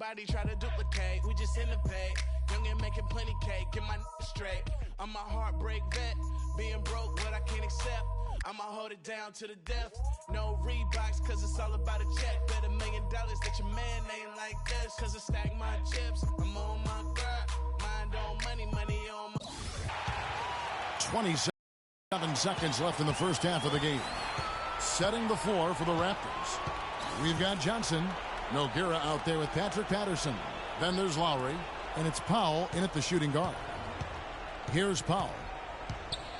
Everybody try to duplicate, we just innovate. Young and making plenty cake, get my straight. I'm a heartbreak vet, being broke what I can't accept. I'ma hold it down to the death. No Reeboks, cause it's all about a check. Bet $1 million that your man ain't like this. Cause I stack my chips, I'm on my grind. Mind on money, money on my... 27 seconds left in the first half of the game. Setting the floor for the Raptors. We've got Johnson. Nogueira out there with Patrick Patterson. Then there's Lowry. And it's Powell in at the shooting guard. Here's Powell.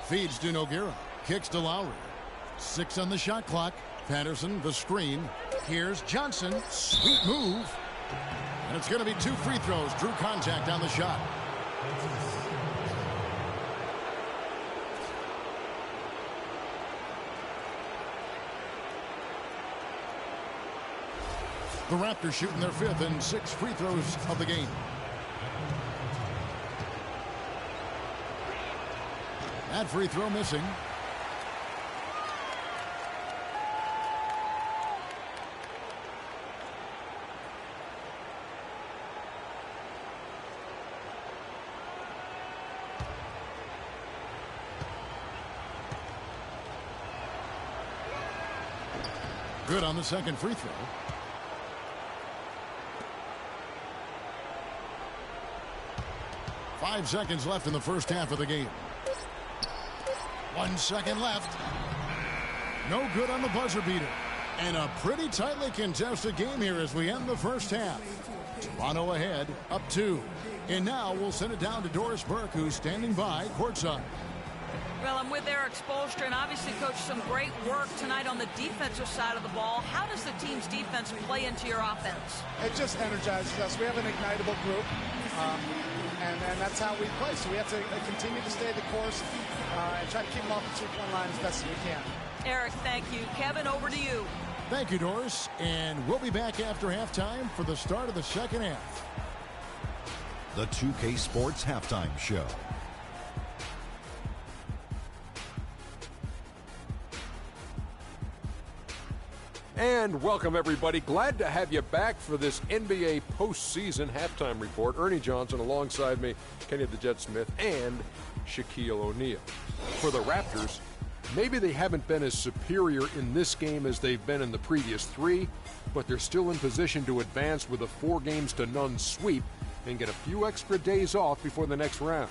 Feeds to Nogueira. Kicks to Lowry. 6 on the shot clock. Patterson, the screen. Here's Johnson. Sweet move. And it's going to be 2 free throws. Drew contact on the shot. The Raptors shooting their 5th and 6 free throws of the game. That free throw missing. Good on the second free throw. Five seconds left in the first half of the game. 1 second left. No good on the buzzer beater. And a pretty tightly contested game here as we end the first half. Toronto ahead, up 2. And now we'll send it down to Doris Burke, who's standing by courtside. Well, I'm with Eric Spoelstra, and obviously, Coach, some great work tonight on the defensive side of the ball. How does the team's defense play into your offense? It just energizes us. We have an ignitable group, and that's how we play. So we have to continue to stay the course and try to keep them off the 3-point line as best as we can. Eric, thank you. Kevin, over to you. Thank you, Doris. And we'll be back after halftime for the start of the second half. The 2K Sports Halftime Show. And welcome, everybody. Glad to have you back for this NBA postseason halftime report. Ernie Johnson alongside me, Kenny the Jet Smith, and Shaquille O'Neal. For the Raptors, maybe they haven't been as superior in this game as they've been in the previous 3, but they're still in position to advance with a 4-0 sweep and get a few extra days off before the next round.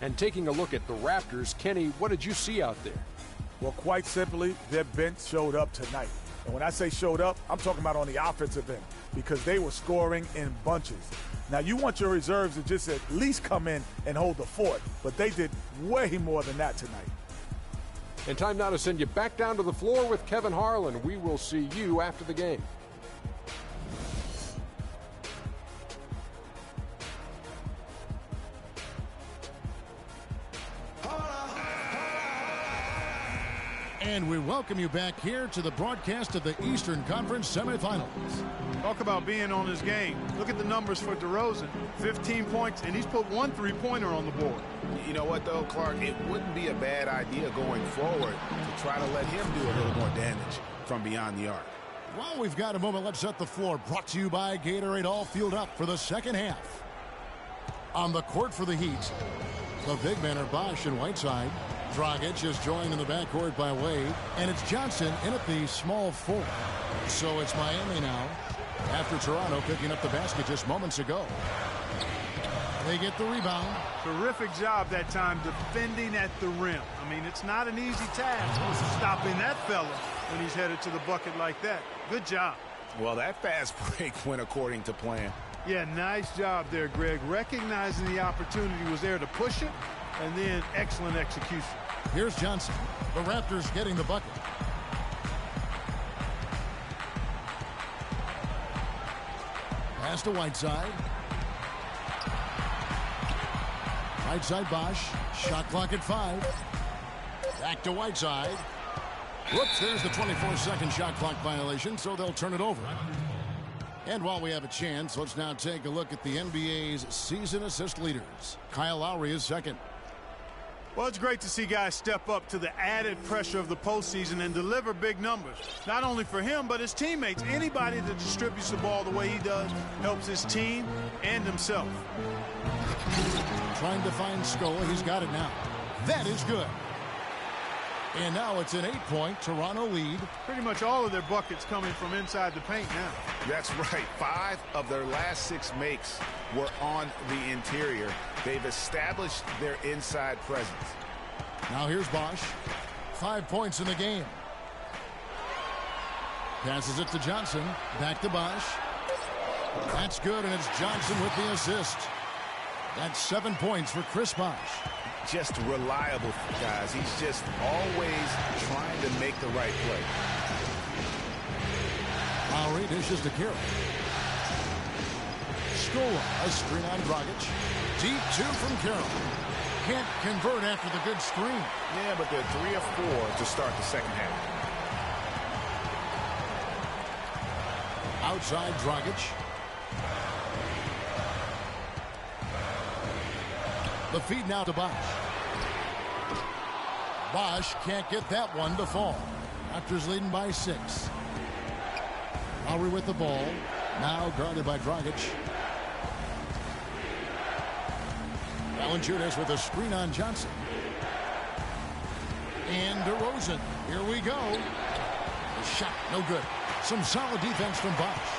And taking a look at the Raptors, Kenny, what did you see out there? Well, quite simply, their bench showed up tonight. And when I say showed up, I'm talking about on the offensive end because they were scoring in bunches. Now, you want your reserves to just at least come in and hold the fort, but they did way more than that tonight. And time now to send you back down to the floor with Kevin Harlan. We will see you after the game. And we welcome you back here to the broadcast of the Eastern Conference semifinals. Talk about being on his game. Look at the numbers for DeRozan. 15 points, and he's put 1 3-pointer on the board. You know what, though, Clark? It wouldn't be a bad idea going forward to try to let him do a little more damage from beyond the arc. Well, we've got a moment. Let's set the floor. Brought to you by Gatorade. All fueled up for the second half. On the court for the Heat, the big men are Bosch and Whiteside. Dragic is joined in the backcourt by Wade, and it's Johnson in at the small 4. So it's Miami now, after Toronto picking up the basket just moments ago. They get the rebound. Terrific job that time defending at the rim. I mean, it's not an easy task stopping that fella when he's headed to the bucket like that. Good job. Well, that fast break went according to plan. Yeah, nice job there, Greg. Recognizing the opportunity was there to push it, and then excellent execution. Here's Johnson. The Raptors getting the bucket. Pass to Whiteside. Whiteside, Bosch. Shot clock at 5. Back to Whiteside. Whoops, there's the 24-second shot clock violation, so they'll turn it over. And while we have a chance, let's now take a look at the NBA's season assist leaders. Kyle Lowry is second. Well, it's great to see guys step up to the added pressure of the postseason and deliver big numbers. Not only for him, but his teammates. Anybody that distributes the ball the way he does helps his team and himself. Trying to find Scola. He's got it now. That is good. And now it's an 8-point Toronto lead. Pretty much all of their buckets coming from inside the paint now. That's right. 5 of their last 6 makes were on the interior. They've established their inside presence. Now here's Bosch. 5 points in the game. Passes it to Johnson. Back to Bosch. That's good, and it's Johnson with the assist. That's 7 points for Chris Bosch. Just reliable, guys. He's just always trying to make the right play. Lowry dishes to Carroll. Scola, a screen on Dragic. Deep 2 from Carroll. Can't convert after the good screen. Yeah, but they're 3 of 4 to start the second half. Outside Dragic. The feed now to Bosch. Bosch can't get that one to fall. Raptors leading by 6. Lowry with the ball. Now guarded by Dragic. Valanciunas with a screen on Johnson. And DeRozan. Here we go. The shot, no good. Some solid defense from Bosch.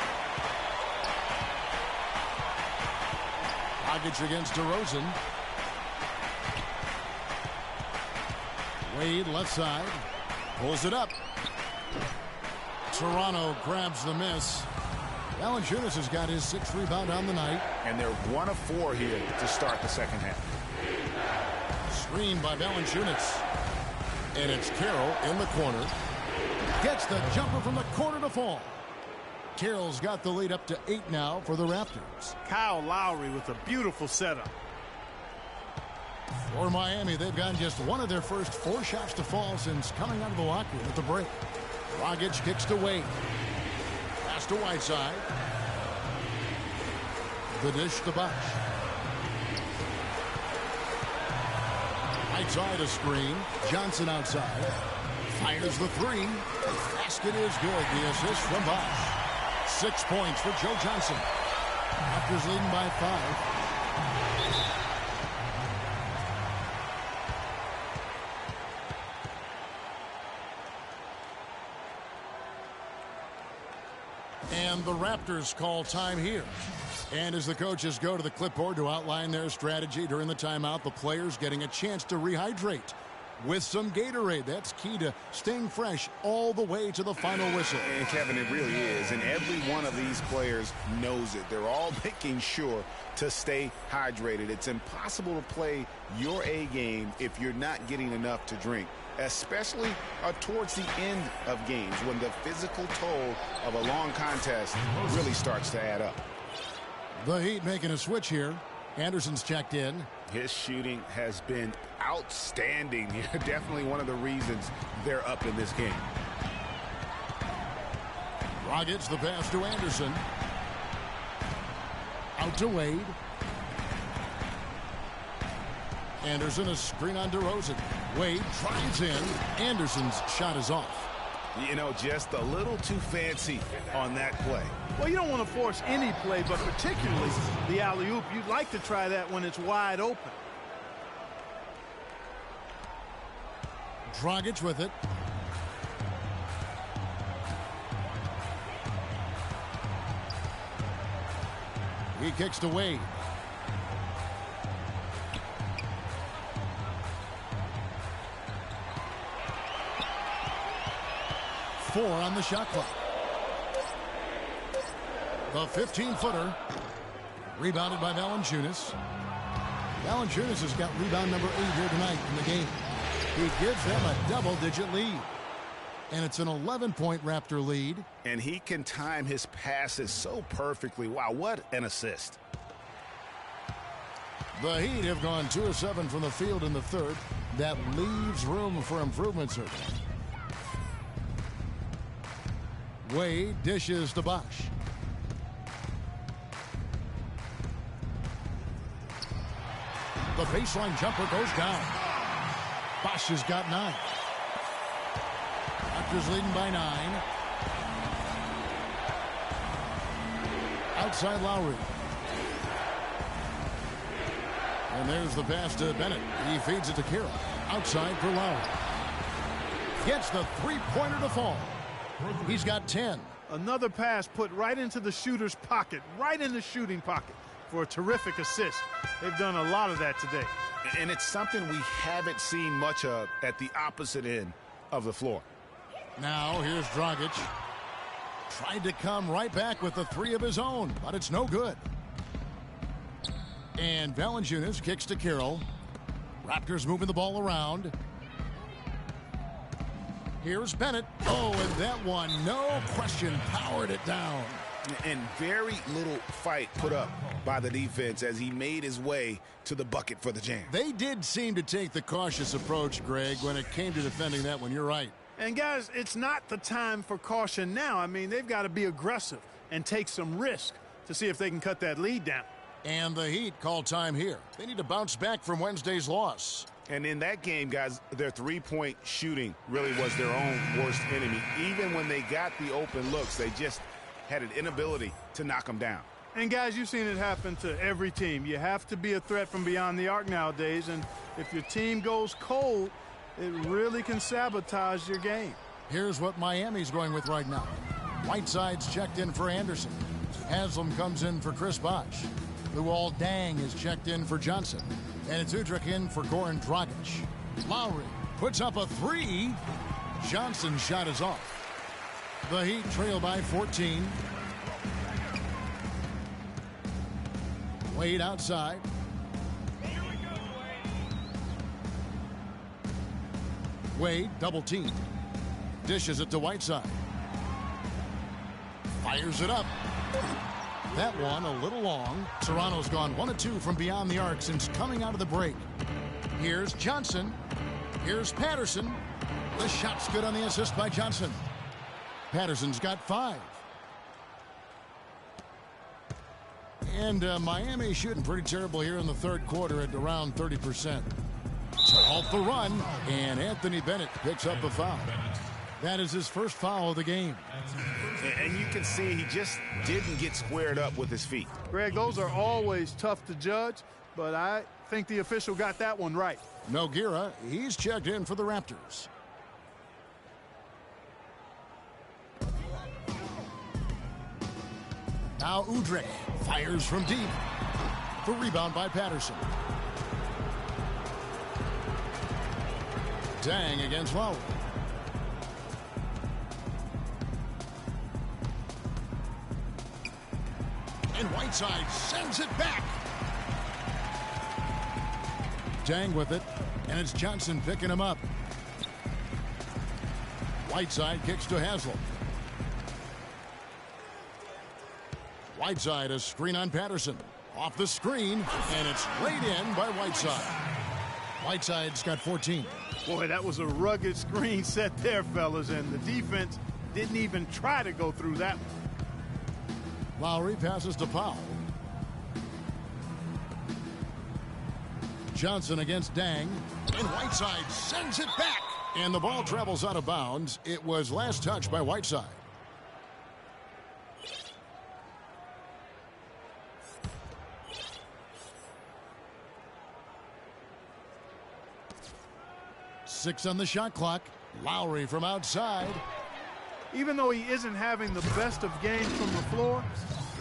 Dragic against DeRozan. Wade left side. Pulls it up. Toronto grabs the miss. Valanciunas has got his 6th rebound on the night. And they're 1 of 4 here to start the second half. Screen by Valanciunas. And it's Carroll in the corner. Gets the jumper from the corner to fall. Carroll's got the lead up to 8 now for the Raptors. Kyle Lowry with a beautiful setup. For Miami, they've gotten just one of their first 4 shots to fall since coming out of the locker room at the break. Dragic kicks to Wade. Pass to Whiteside. The dish to Bosch. Whiteside a screen. Johnson outside. Fires the 3. Basket is good. The assist from Bosch. 6 points for Joe Johnson. Raptors leading by 5. And the Raptors call time here. And as the coaches go to the clipboard to outline their strategy during the timeout, the players getting a chance to rehydrate with some Gatorade. That's key to staying fresh all the way to the final whistle. And Kevin, it really is. And every one of these players knows it. They're all making sure to stay hydrated. It's impossible to play your A game if you're not getting enough to drink, especially towards the end of games when the physical toll of a long contest really starts to add up. The Heat making a switch here. Anderson's checked in. His shooting has been outstanding. Definitely one of the reasons they're up in this game. Dragic the pass to Anderson. Out to Wade. Anderson a screen on DeRozan. Wade drives in. Anderson's shot is off. You know, just a little too fancy on that play. Well, you don't want to force any play, but particularly the alley-oop. You'd like to try that when it's wide open. Dragic with it. He kicks to Wade. Four on the shot clock. The 15-footer. Rebounded by Valanciunas. Valanciunas has got rebound number 8 here tonight in the game. He gives them a double-digit lead. And it's an 11-point Raptor lead. And he can time his passes so perfectly. Wow, what an assist. The Heat have gone 2 of 7 from the field in the third. That leaves room for improvement, certainly. Wade dishes to Bosch. The baseline jumper goes down. Bosch has got 9. Raptors leading by 9. Outside Lowry. And there's the pass to Bennett. He feeds it to Carroll. Outside for Lowry. Gets the three-pointer to fall. He's got 10. Another pass put right into the shooter's pocket, right in the shooting pocket for a terrific assist. They've done a lot of that today. And it's something we haven't seen much of at the opposite end of the floor. Now here's Dragic. Tried to come right back with the 3 of his own, but it's no good. And Valanciunas kicks to Carroll. Raptors moving the ball around. Here's Bennett. Oh, and that one, no question, powered it down. And very little fight put up by the defense as he made his way to the bucket for the jam. They did seem to take the cautious approach, Greg, when it came to defending that one. You're right. And, guys, it's not the time for caution now. I mean, they've got to be aggressive and take some risk to see if they can cut that lead down. And the Heat call time here. They need to bounce back from Wednesday's loss. And in that game, guys, their three-point shooting really was their own worst enemy. Even when they got the open looks, they just had an inability to knock them down. And, guys, you've seen it happen to every team. You have to be a threat from beyond the arc nowadays. And if your team goes cold, it really can sabotage your game. Here's what Miami's going with right now. Whiteside's checked in for Anderson. Haslam comes in for Chris Bosh. Luol Deng is checked in for Johnson. And it's Udrih in for Goran Dragic. Lowry puts up a 3. Johnson's shot is off. The Heat trail by 14. Wade outside. Wade double teamed. Dishes it to Whiteside. Fires it up. That one a little long. Serrano's gone 1 of 2 from beyond the arc since coming out of the break. Here's Johnson. Here's Patterson. The shot's good on the assist by Johnson. Patterson's got 5. And Miami shooting pretty terrible here in the third quarter at around 30%. To halt the run, and Anthony Bennett picks up a foul. That is his first foul of the game. And you can see he just didn't get squared up with his feet. Greg, those are always tough to judge, but I think the official got that one right. Nogueira, he's checked in for the Raptors. Now Udrih fires from deep. The rebound by Patterson. Deng against Lowry. And Whiteside sends it back. Deng with it, and it's Johnson picking him up. Whiteside kicks to Haslam. Whiteside a screen on Patterson. Off the screen, and it's laid in by Whiteside. Whiteside's got 14. Boy, that was a rugged screen set there, fellas, and the defense didn't even try to go through that one. Lowry passes to Powell. Johnson against Deng. And Whiteside sends it back. And the ball travels out of bounds. It was last touched by Whiteside. Six on the shot clock. Lowry from outside. Even though he isn't having the best of games from the floor,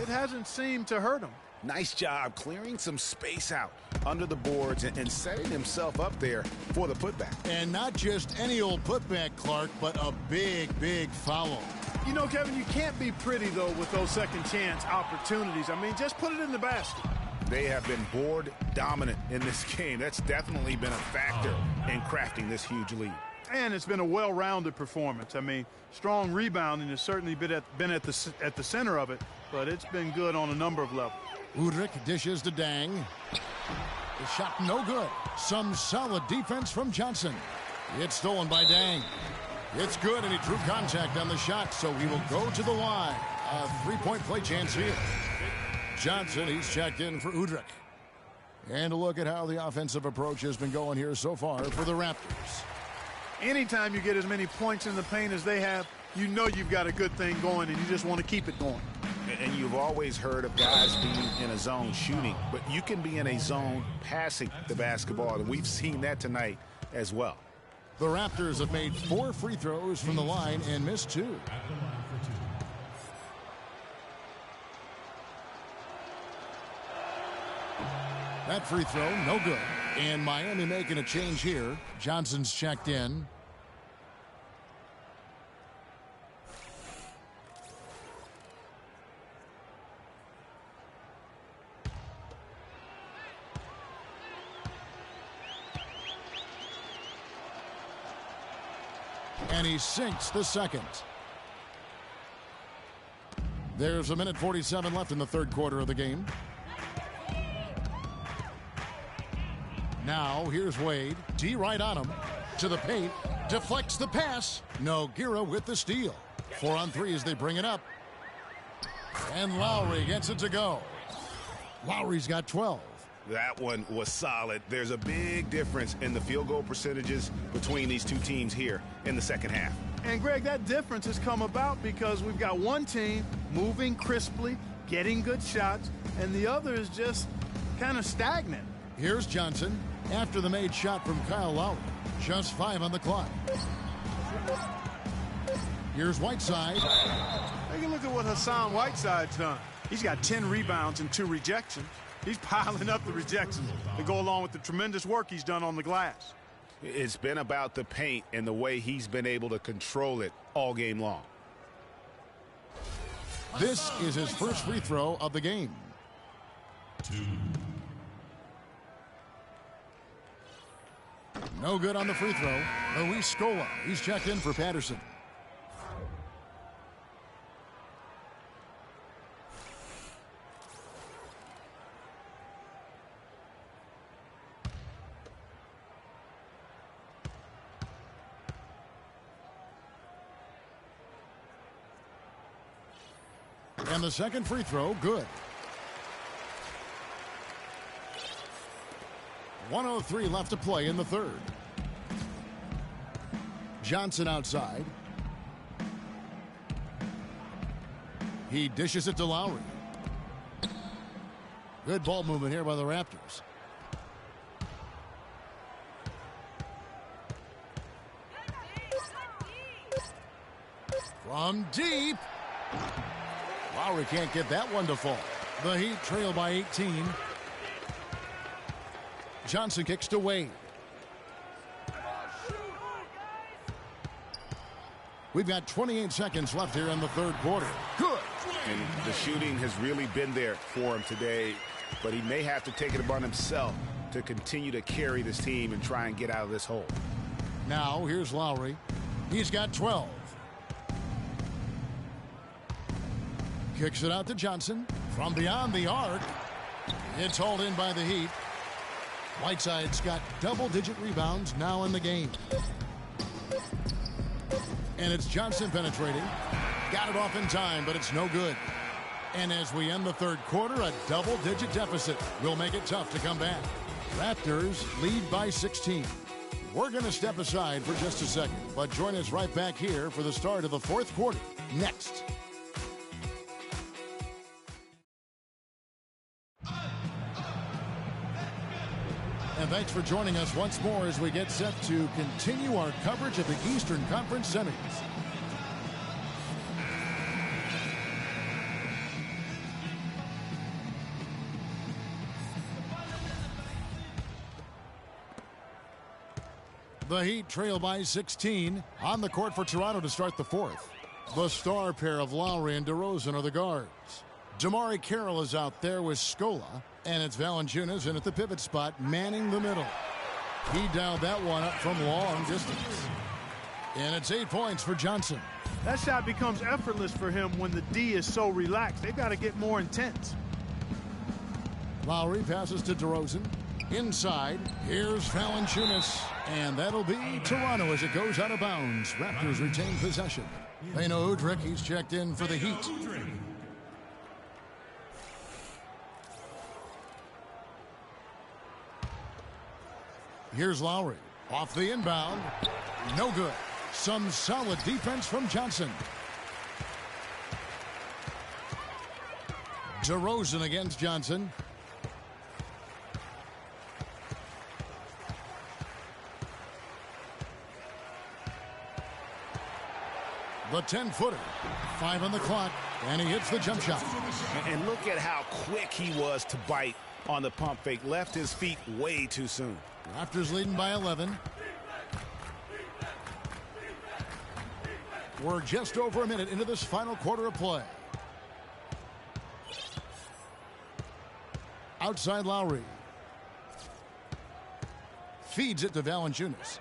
it hasn't seemed to hurt him. Nice job clearing some space out under the boards and setting himself up there for the putback. And not just any old putback, Clark, but a big, big foul. You know, Kevin, you can't be pretty, though, with those second chance opportunities. I mean, just put it in the basket. They have been board dominant in this game. That's definitely been a factor in crafting this huge lead. And it's been a well-rounded performance. I mean, strong rebounding has certainly been at the center of it, but it's been good on a number of levels. Udrih dishes to Deng. The shot no good. Some solid defense from Johnson. It's stolen by Deng. It's good, and he drew contact on the shot, so he will go to the line. A three-point play chance here. Johnson, he's checked in for Udrih. And a look at how the offensive approach has been going here so far for the Raptors. Anytime you get as many points in the paint as they have, you know you've got a good thing going, and you just want to keep it going. And you've always heard of guys being in a zone shooting, but you can be in a zone passing the basketball, and we've seen that tonight as well. The Raptors have made 4 free throws from the line and missed 2. That free throw, no good. And Miami making a change here. Johnson's checked in. And he sinks the second. There's 1:47 left in the third quarter of the game. Now, here's Wade. D right on him. To the paint. Deflects the pass. Nogueira with the steal. 4 on 3 as they bring it up. And Lowry gets it to go. Lowry's got 12. That one was solid. There's a big difference in the field goal percentages between these two teams here in the second half. And, Greg, that difference has come about because we've got one team moving crisply, getting good shots, and the other is just kind of stagnant. Here's Johnson after the made shot from Kyle Lowry. Just 5 on the clock. Here's Whiteside. Take a look at what Hassan Whiteside's done. He's got 10 rebounds and 2 rejections. He's piling up the rejections to go along with the tremendous work he's done on the glass. It's been about the paint and the way he's been able to control it all game long. This is his first free throw of the game. 2. No good on the free throw. Luis Scola. He's checked in for Patterson. And the second free throw, good. 1:03 left to play in the third. Johnson outside. He dishes it to Lowry. Good ball movement here by the Raptors. From deep. Lowry can't get that one to fall. The Heat trail by 18. Johnson kicks to Wade. We've got 28 seconds left here in the third quarter. Good. And the shooting has really been there for him today, but he may have to take it upon himself to continue to carry this team and try and get out of this hole. Now, here's Lowry. He's got 12. Kicks it out to Johnson. From beyond the arc. It's hauled in by the Heat. Whiteside's got double-digit rebounds now in the game. And it's Johnson penetrating. Got it off in time, but it's no good. And as we end the third quarter, a double-digit deficit will make it tough to come back. Raptors lead by 16. We're going to step aside for just a second, but join us right back here for the start of the fourth quarter next. And thanks for joining us once more as we get set to continue our coverage of the Eastern Conference Semis. The Heat trail by 16 on the court for Toronto to start the fourth. The star pair of Lowry and DeRozan are the guards. Damari Carroll is out there with Scola, and it's Valanciunas in at the pivot spot, manning the middle. He dialed that one up from long distance. And it's 8 points for Johnson. That shot becomes effortless for him when the D is so relaxed. They've got to get more intense. Lowry passes to DeRozan. Inside, here's Valanciunas. And that'll be Toronto as it goes out of bounds. Raptors retain possession. They know Udrich. He's checked in for the Heat. Here's Lowry. Off the inbound. No good. Some solid defense from Johnson. DeRozan against Johnson. The 10-footer. 5 on the clock, and he hits the jump shot. And look at how quick he was to bite on the pump fake. Left his feet way too soon. Raptors leading by 11. We're just over a minute into this final quarter of play. Outside Lowry. Feeds it to Valanciunas.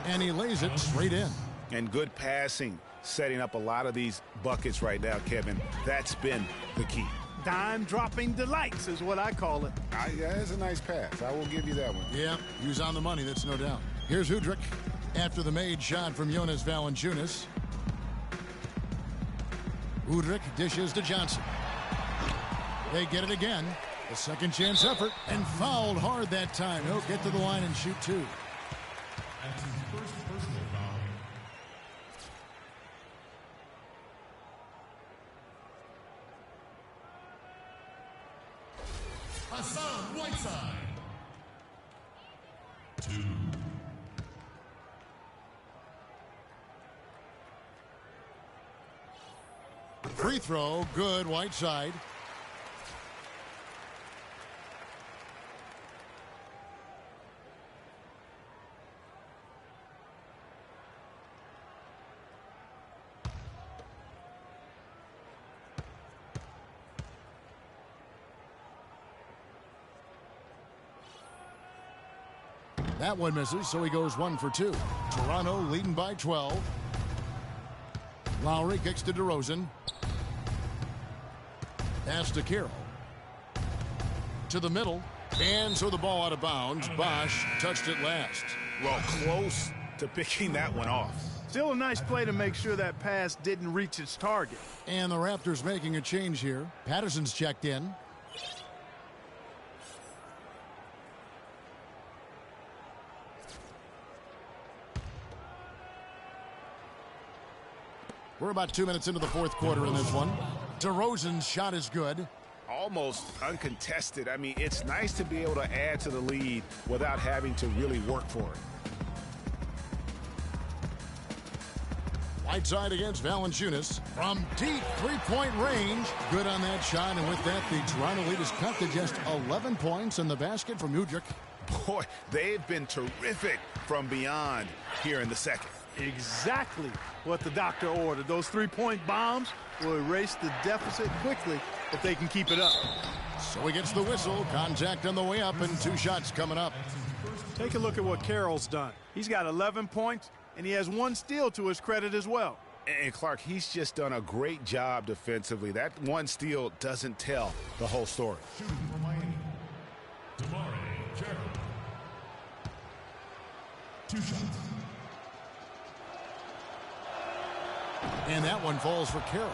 And he lays it straight in. And good passing, setting up a lot of these buckets right now, Kevin. That's been the key. Dime-dropping delights is what I call it. That's a nice pass. I will give you that one. Yeah, he was on the money, that's no doubt. Here's Udrih after the made shot from Jonas Valanciunas. Udrih dishes to Johnson. They get it again. A second chance effort, and fouled hard that time. He'll get to the line and shoot two. That's his first personal foul. Hassan Whiteside. 2. Free throw, good, Whiteside. That one misses, so he goes 1 for 2. Toronto leading by 12. Lowry kicks to DeRozan. Pass to Carroll. To the middle. And so the ball out of bounds. Bosch touched it last. Well, close to picking that one off. Still a nice play to make sure that pass didn't reach its target. And the Raptors making a change here. Patterson's checked in. We're about 2 minutes into the fourth quarter in this one. DeRozan's shot is good. Almost uncontested. I mean, it's nice to be able to add to the lead without having to really work for it. Whiteside against Valanciunas from deep three-point range. Good on that shot, and with that, the Toronto lead is cut to just 11 points in the basket from Udrih. Boy, they've been terrific from beyond here in the second. Exactly what the doctor ordered. Those three-point bombs will erase the deficit quickly if they can keep it up. So he gets the whistle. Contact on the way up, and 2 shots coming up. Take a look at what Carroll's done. He's got 11 points, and he has 1 steal to his credit as well. And Clark, he's just done a great job defensively. That 1 steal doesn't tell the whole story. Shooting for Miami, DeMar Carroll. 2 shots. And that one falls for Carroll.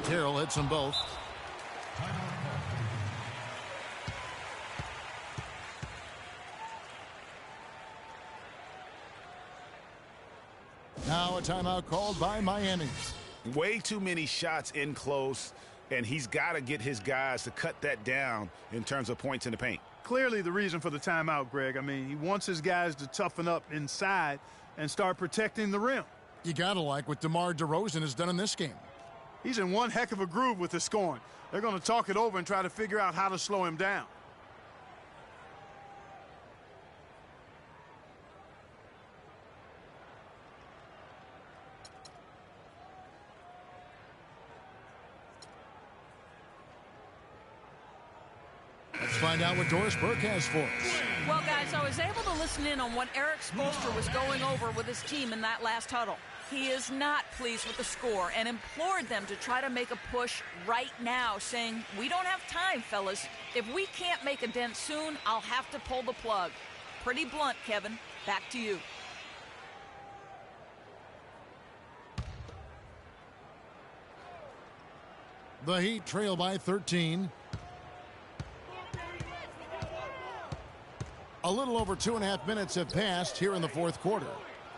Carroll hits them both. Now a timeout called by Miami. Way too many shots in close, and he's got to get his guys to cut that down in terms of points in the paint. Clearly the reason for the timeout, Greg. I mean, he wants his guys to toughen up inside and start protecting the rim. You got to like what DeMar DeRozan has done in this game. He's in one heck of a groove with the scoring. They're going to talk it over and try to figure out how to slow him down. Let's find out what Doris Burke has for us. Well, guys, I was able to listen in on what Eric Spoelstra was going over with his team in that last huddle. He is not pleased with the score and implored them to try to make a push right now, saying, "We don't have time, fellas. If we can't make a dent soon, I'll have to pull the plug." Pretty blunt, Kevin. Back to you. The Heat trail by 13. A little over 2.5 minutes have passed here in the fourth quarter.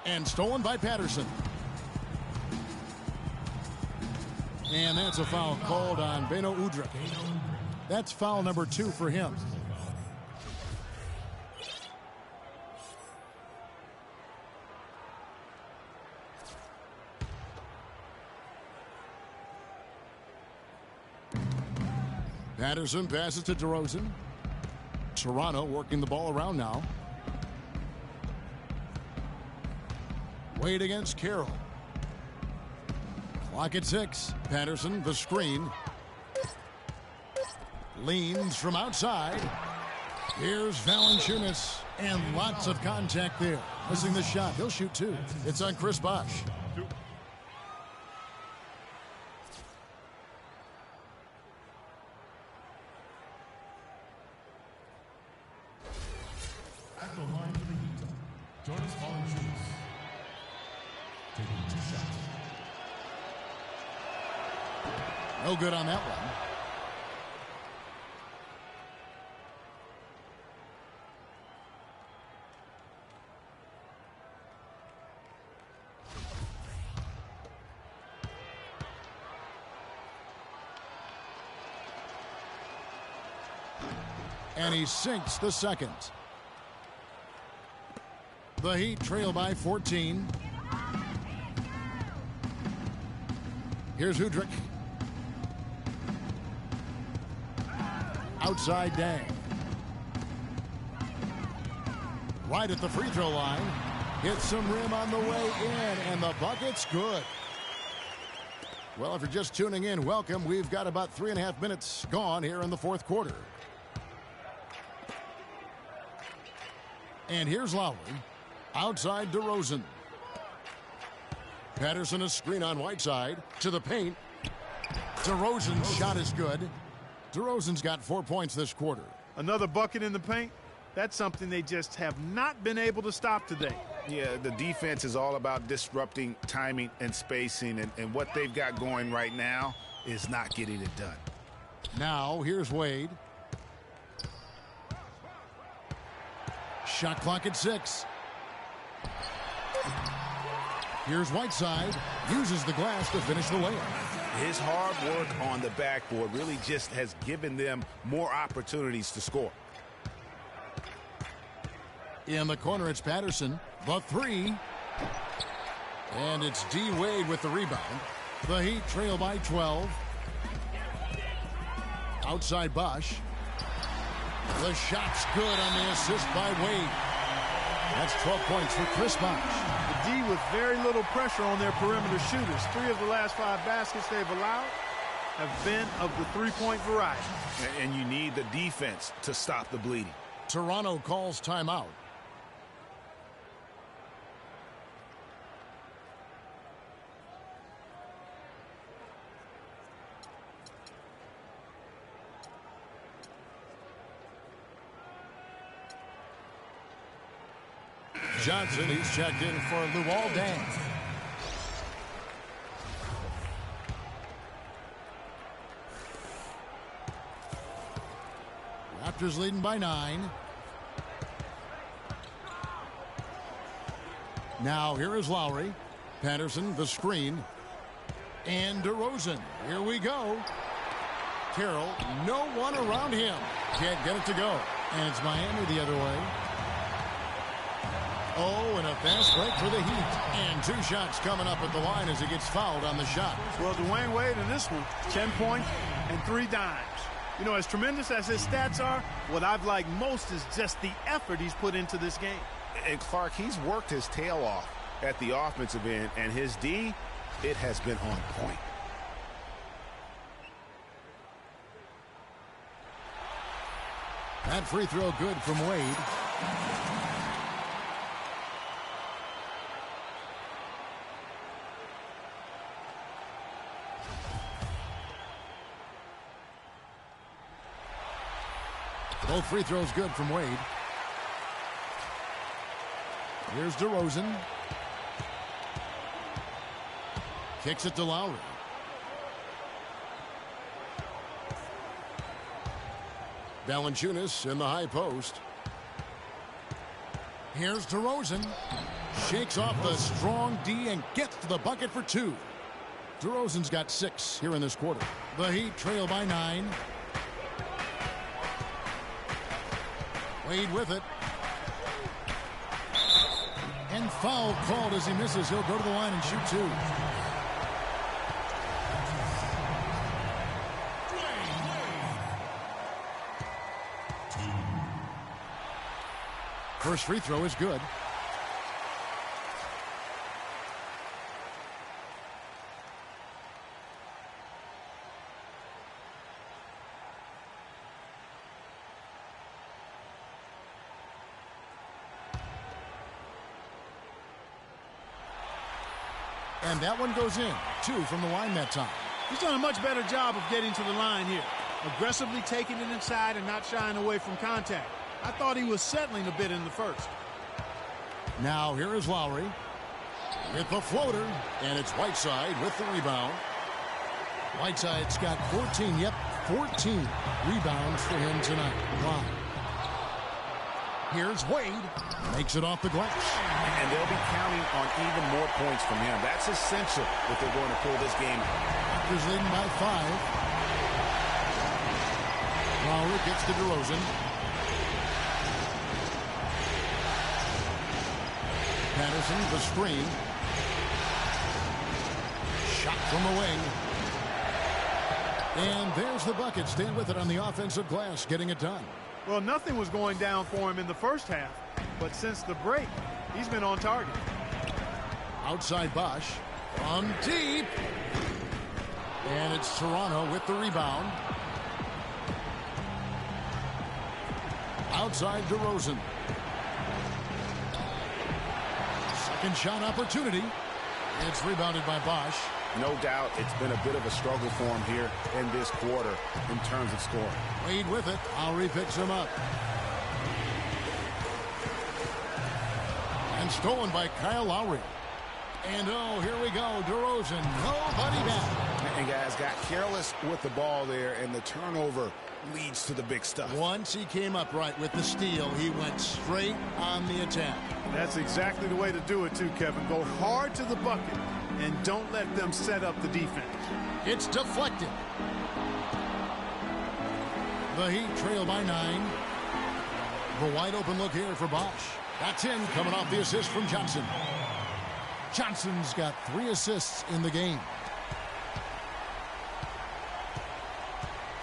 And stolen by Patterson. And that's a foul called on Beno Udrih. That's foul number 2 for him. Patterson passes to DeRozan. Toronto working the ball around now. Wade against Carroll. Clock at 6. Patterson, the screen. Leans from outside. Here's Valanciunas. And lots of contact there. Missing the shot. He'll shoot 2. It's on Chris Bosh. At the line for the Heat, Jonas Valanciunas taking 2 shots. No good on that one. And he sinks the second. The Heat trail by 14. Here's Udrih. Outside Dang. Right at the free throw line. Hits some rim on the way in, and the bucket's good. Well, if you're just tuning in, welcome. We've got about 3.5 minutes gone here in the fourth quarter. And here's Lowry. Outside DeRozan. Patterson a screen on Whiteside. To the paint. DeRozan's shot is good. DeRozan's got 4 points this quarter. Another bucket in the paint. That's something they just have not been able to stop today. Yeah, the defense is all about disrupting timing and spacing, and what they've got going right now is not getting it done. Now, here's Wade. Shot clock at 6. Here's Whiteside. Uses the glass to finish the layup. His hard work on the backboard really just has given them more opportunities to score. In the corner, it's Patterson. The 3. And it's D. Wade with the rebound. The Heat trail by 12. Outside Bosh. The shot's good on the assist by Wade. That's 12 points for Chris Bosh. The D with very little pressure on their perimeter shooters. 3 of the last 5 baskets they've allowed have been of the three-point variety. And you need the defense to stop the bleeding. Toronto calls timeout. Johnson, he's checked in for Luol Deng. Raptors leading by 9. Now here is Lowry. Patterson, the screen. And DeRozan. Here we go. Carroll, no one around him. Can't get it to go. And it's Miami the other way. Oh, and a fast break for the Heat. And 2 shots coming up at the line as he gets fouled on the shot. Well, Dwayne Wade in this one, 10 points and 3 dimes. You know, as tremendous as his stats are, what I've liked most is just the effort he's put into this game. And Clark, he's worked his tail off at the offensive end, and his D, it has been on point. That free throw good from Wade. Both free throws good from Wade. Here's DeRozan. Kicks it to Lowry. Valanciunas in the high post. Here's DeRozan. Shakes off the strong D and gets to the bucket for 2. DeRozan's got 6 here in this quarter. The Heat trail by 9. Wade with it. And foul called as he misses. He'll go to the line and shoot 2. First free throw is good. And that one goes in. 2 from the line that time. He's done a much better job of getting to the line here. Aggressively taking it inside and not shying away from contact. I thought he was settling a bit in the first. Now here is Lowry with the floater, and it's Whiteside with the rebound. Whiteside's got 14, 14 rebounds for him tonight. Wow. Here's Wade, makes it off the glass. And they'll be counting on even more points from him. That's essential if they're going to pull this game out. Raptors leading by 5. Lowry gets to DeRozan. Patterson, the screen. Shot from the wing. And there's the bucket. Stay with it on the offensive glass, getting it done. Well, nothing was going down for him in the first half, but since the break, he's been on target. Outside Bosch from deep. And it's Toronto with the rebound. Outside DeRozan. Second shot opportunity. It's rebounded by Bosch. No doubt it's been a bit of a struggle for him here in this quarter in terms of scoring. Wade with it. Lowry picks him up. And stolen by Kyle Lowry. And oh, here we go. DeRozan, nobody back. And guys got careless with the ball there, and the turnover leads to the big stuff. Once he came up right with the steal, he went straight on the attack. That's exactly the way to do it too, Kevin. Go hard to the bucket and don't let them set up the defense. It's deflected. The Heat trail by 9. The wide open look here for Bosch. That's in, coming off the assist from Johnson. Johnson's got 3 assists in the game.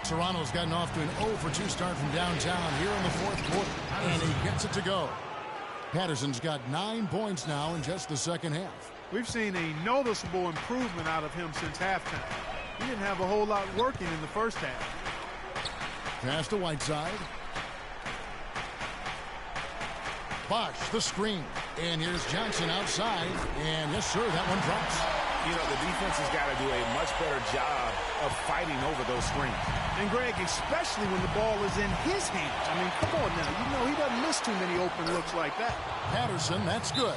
Toronto's gotten off to an 0 for 2 start from downtown here in the fourth quarter. And he gets it to go. Patterson's got 9 points now in just the second half. We've seen a noticeable improvement out of him since halftime. He didn't have a whole lot working in the first half. Pass to Whiteside. Bosch, the screen. And here's Johnson outside. And yes, sir, that one drops. You know, the defense has got to do a much better job of fighting over those screens. And, Greg, especially when the ball is in his hands. I mean, come on now. You know, he doesn't miss too many open looks like that. Patterson, that's good.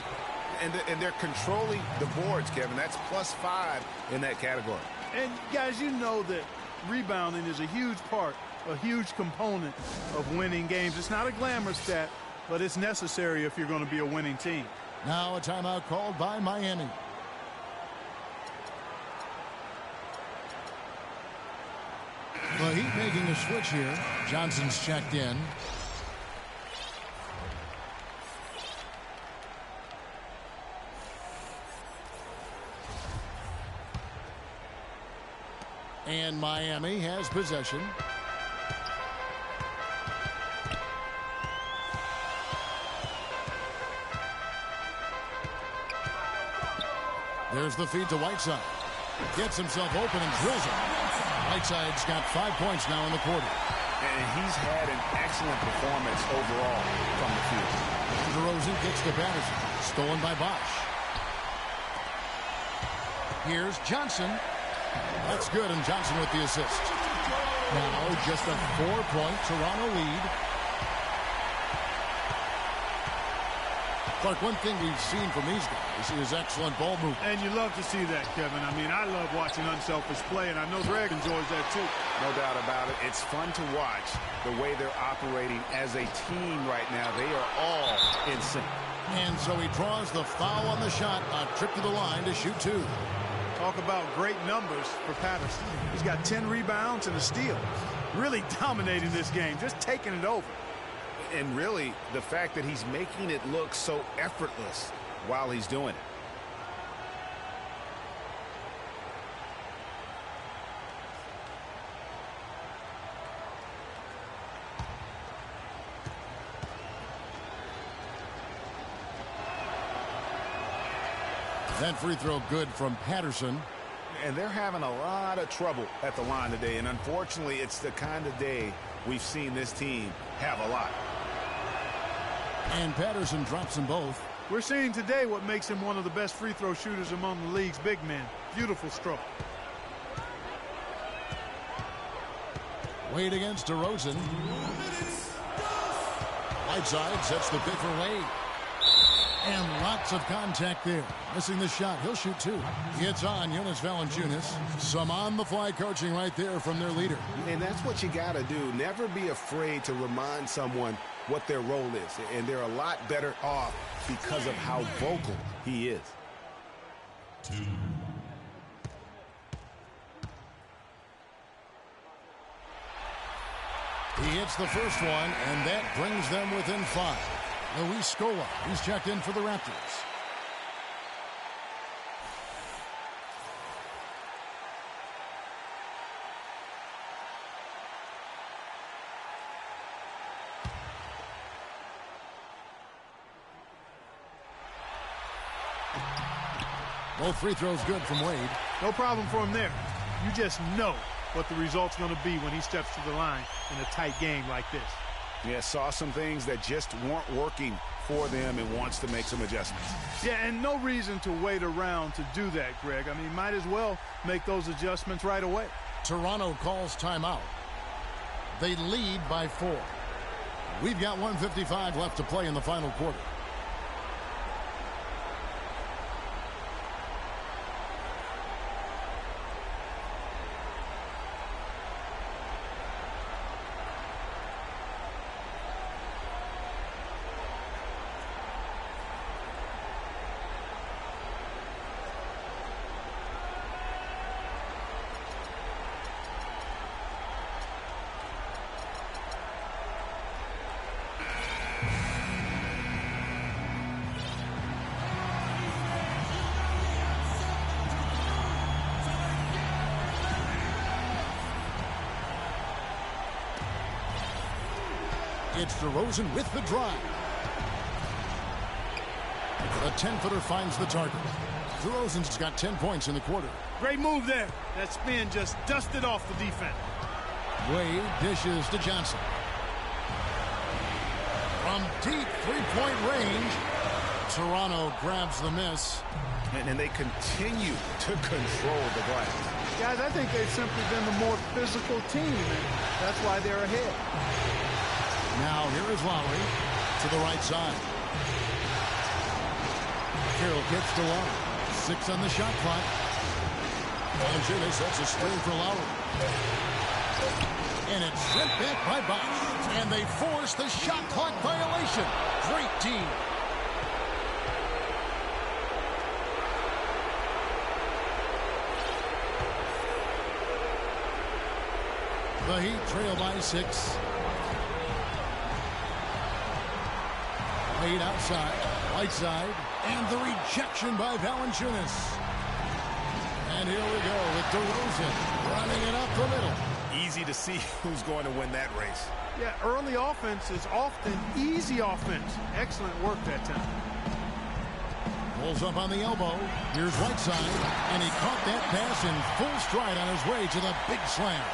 And they're controlling the boards, Kevin. That's +5 in that category. And, guys, you know that rebounding is a huge part, a huge component of winning games. It's not a glamour stat, but it's necessary if you're going to be a winning team. Now a timeout called by Miami. The Heat making a switch here. Johnson's checked in. And Miami has possession. There's the feed to Whiteside. Gets himself open and drills it. Whiteside's got 5 points now in the quarter. And he's had an excellent performance overall from the field. DeRozan gets to Patterson. Stolen by Bosch. Here's Johnson. That's good, and Johnson with the assist. Now just a 4-point Toronto lead. Clark, one thing we've seen from these guys is excellent ball movement. And you love to see that, Kevin. I mean, I love watching unselfish play, and I know Greg enjoys that too. No doubt about it. It's fun to watch the way they're operating as a team right now. They are all in sync. And so he draws the foul on the shot, a trip to the line to shoot 2. Talk about great numbers for Patterson. He's got 10 rebounds and a steal. Really dominating this game, just taking it over. And really, the fact that he's making it look so effortless while he's doing it. That free throw good from Patterson. And they're having a lot of trouble at the line today. And unfortunately, it's the kind of day we've seen this team have a lot. And Patterson drops them both. We're seeing today what makes him one of the best free throw shooters among the league's big men. Beautiful stroke. Wade against DeRozan. Whiteside sets the pick for Wade. And lots of contact there. Missing the shot. He'll shoot 2. It's on Jonas Valanciunas. Some on-the-fly coaching right there from their leader. And that's what you got to do. Never be afraid to remind someone what their role is. And they're a lot better off because of how vocal he is. 2. He hits the first one, and that brings them within 5. Luis Scola, he's checked in for the Raptors. Both free throws good from Wade. No problem for him there. You just know what the result's going to be when he steps to the line in a tight game like this. Yeah, saw some things that just weren't working for them and wants to make some adjustments. Yeah, and no reason to wait around to do that, Greg. I mean, might as well make those adjustments right away. Toronto calls timeout. They lead by 4. We've got 1:55 left to play in the final quarter. It's DeRozan with the drive. The 10-footer finds the target. DeRozan's got 10 points in the quarter. Great move there. That spin just dusted off the defense. Wade dishes to Johnson. From deep three-point range, Toronto grabs the miss. And they continue to control the glass. Guys, I think they've simply been the more physical team, and that's why they're ahead. Now here is Lowry to the right side. Carroll gets to Lowry. 6 on the shot clock. Valanciunas sets a screen for Lowry. And it's sent back by Bosch. And they force the shot clock violation. Great team. The Heat trail by 6. Wade outside, Whiteside, and the rejection by Valanciunas. And here we go with DeRozan running it up the middle. Easy to see who's going to win that race. Yeah, early offense is often easy offense. Excellent work that time. Pulls up on the elbow. Here's Whiteside, and he caught that pass in full stride on his way to the big slam.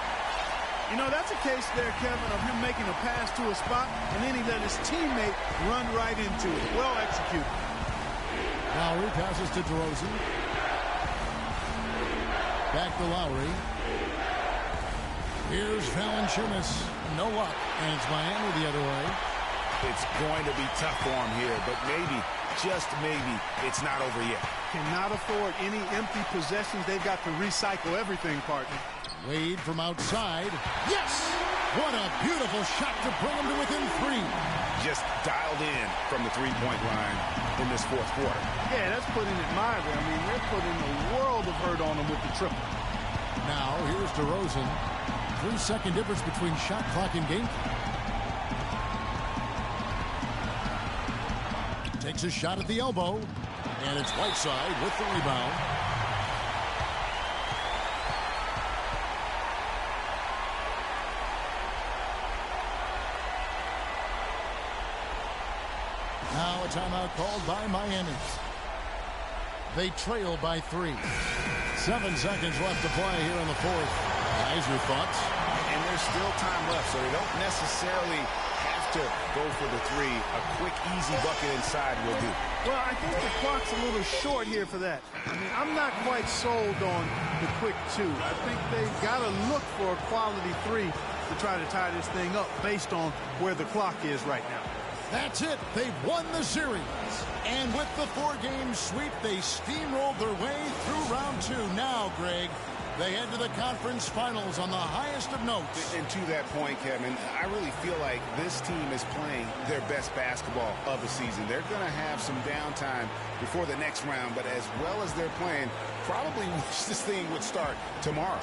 You know, that's a case there, Kevin, of him making a pass to a spot, and then he let his teammate run right into it. Well executed. Lowry passes to DeRozan. Back to Lowry. Here's Valanciunas. No luck, and it's Miami the other way. It's going to be tough for him here, but maybe, just maybe, it's not over yet. Cannot afford any empty possessions. They've got to recycle everything, partner. Wade from outside. Yes! What a beautiful shot to bring him to within 3. Just dialed in from the three-point line in this fourth quarter. Yeah, that's putting it mildly. I mean, they're putting a world of hurt on him with the triple. Now, here's DeRozan. 3-second difference between shot clock and game clock. Takes a shot at the elbow. And it's Whiteside with the rebound. Now a timeout called by Miami. They trail by 3. 7 seconds left to play here in the fourth. Guys, your thoughts? And there's still time left, so they don't necessarily have to go for the 3. A quick, easy bucket inside will do. Well, I think the clock's a little short here for that. I mean, I'm not quite sold on the quick 2. I think they've got to look for a quality 3 to try to tie this thing up based on where the clock is right now. That's it. They've won the series. And with the 4-game sweep, they steamrolled their way through round 2. Now, Greg, they head to the conference finals on the highest of notes. And to that point, Kevin, I really feel like this team is playing their best basketball of the season. They're going to have some downtime before the next round, but as well as they're playing, probably wish this thing would start tomorrow.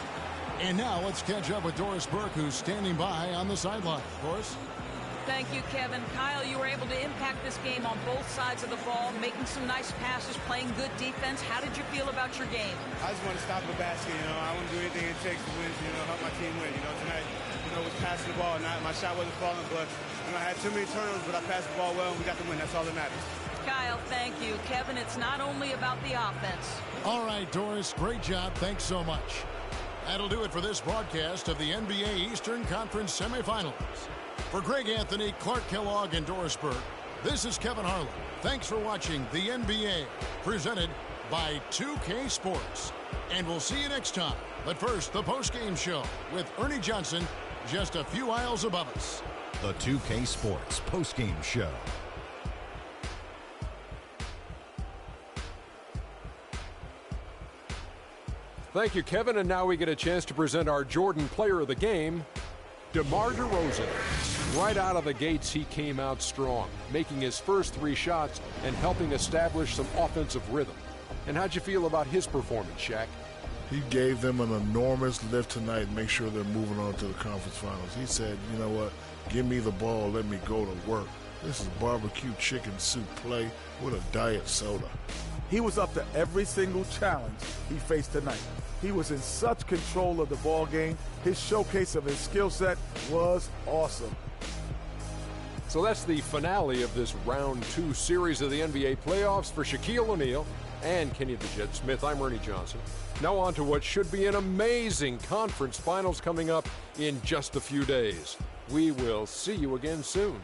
And now let's catch up with Doris Burke, who's standing by on the sideline. Doris? Thank you, Kevin. Kyle, you were able to impact this game on both sides of the ball, making some nice passes, playing good defense. How did you feel about your game? I just want to stop the basket, I want to do anything it takes to win, help my team win. Tonight, was passing the ball, and my shot wasn't falling, but, I had too many turnovers, but I passed the ball well, and we got the win. That's all that matters. Kyle, thank you. Kevin, it's not only about the offense. All right, Doris, great job. Thanks so much. That'll do it for this broadcast of the NBA Eastern Conference semifinals. For Greg Anthony, Clark Kellogg, and Doris Burke, this is Kevin Harlan. Thanks for watching the NBA, presented by 2K Sports. And we'll see you next time. But first, the postgame show with Ernie Johnson just a few aisles above us. The 2K Sports postgame show. Thank you, Kevin. And now we get a chance to present our Jordan Player of the Game, DeMar DeRozan. Right out of the gates, he came out strong, making his first 3 shots and helping establish some offensive rhythm. And how'd you feel about his performance, Shaq? He gave them an enormous lift tonight and make sure they're moving on to the conference finals. He said, you know what, give me the ball, let me go to work. This is barbecue chicken soup play with a diet soda. He was up to every single challenge he faced tonight. He was in such control of the ball game. His showcase of his skill set was awesome. So that's the finale of this round 2 series of the NBA playoffs for Shaquille O'Neal and Kenny the Jet Smith. I'm Ernie Johnson. Now on to what should be an amazing conference finals coming up in just a few days. We will see you again soon.